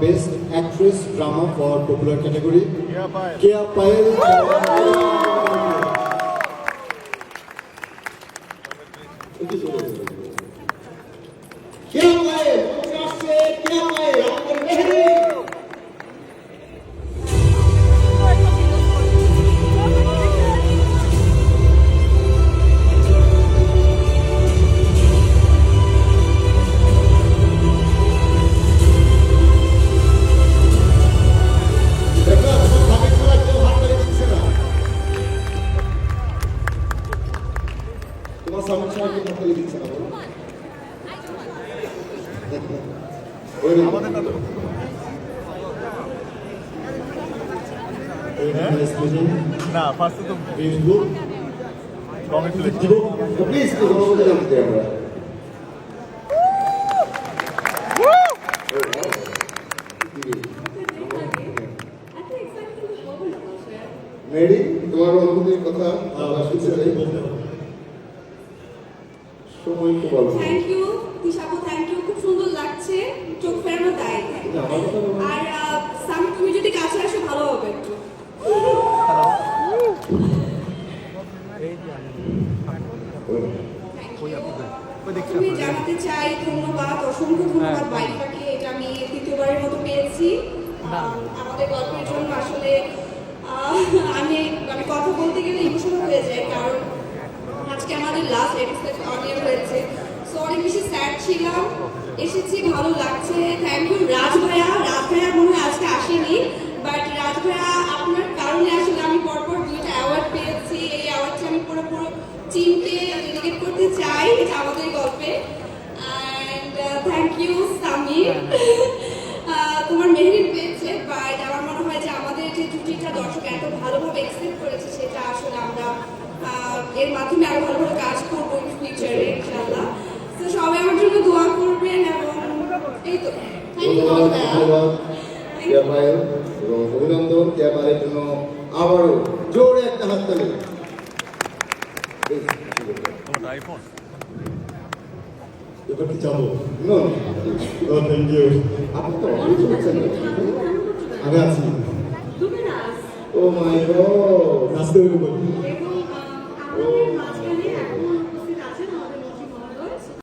Best Actress Drama for Popular Category. Kia Payal. Kia Payal. Kia Payal. Our Mehri. না ফার্স্টে তো Facebook. Please, Mary তোমার অনুভূতির কথা শুনতে চাই সময় তো বলো। থ্যাংক ইউ তিশাপু, থ্যাংক ইউ, খুব সুন্দর লাগছে, চোখ ফেরানো তাই। আর সাম তুমি যদি কাছে আসো ভালো হবে একটু। তুমি জানাতে চাই ধন্যবাদ, অসংখ্য ধন্যবাদ বাইফাকে, এটা আমি দ্বিতীয়বারের মতো পেয়েছি আমাদের গল্পের জন্য। আসলে আমি কথা বলতে গেলে ইমোশনাল হয়ে যায়, কারণ আজকে আমাদের লাস্ট এপিসোড অন এয়ার হয়েছে, সো অনেক বেশি স্যাড ছিলাম। এসেছি, ভালো লাগছে। থ্যাংক ইউ রাজ ভাইয়া। রাজ ভাইয়া মনে হয় আজকে আসেনি, বাট রাজ ভাইয়া আপনার কারণে আসলে আমি পরপর 2টা অ্যাওয়ার্ড পেয়েছি। এই অ্যাওয়ার্ডটা আমি পুরো টিমকে ডেডিকেট করতে চাই এটা আমাদের গল্পে। And thank you Samir. তোমার মেহরিন পেয়েছে, বাট আমার মনে হয় যে আমাদের যে জুটিটা দর্শক এত ভালোভাবে অ্যাকসেপ্ট করেছে, সেটা আসলে আমরা এর মাধ্যমে আরো ভালো ভালো কাজ করবো ইন ফিউচারে ইনশাআল্লাহ। তো সবাই আমার জন্য দোয়া করবেন এবং এই তো ধন্যবাদ কিয়া পায়েল এবং অভিনন্দন কিয়া পায়েলের জন্য আবারও জোরে একটা হাততালি। আইফোন এবার কি যাবো? No thank you. আপনি তো অনেক হচ্ছেন, আমি আছি। ও মাই গড, নাচতে হবে।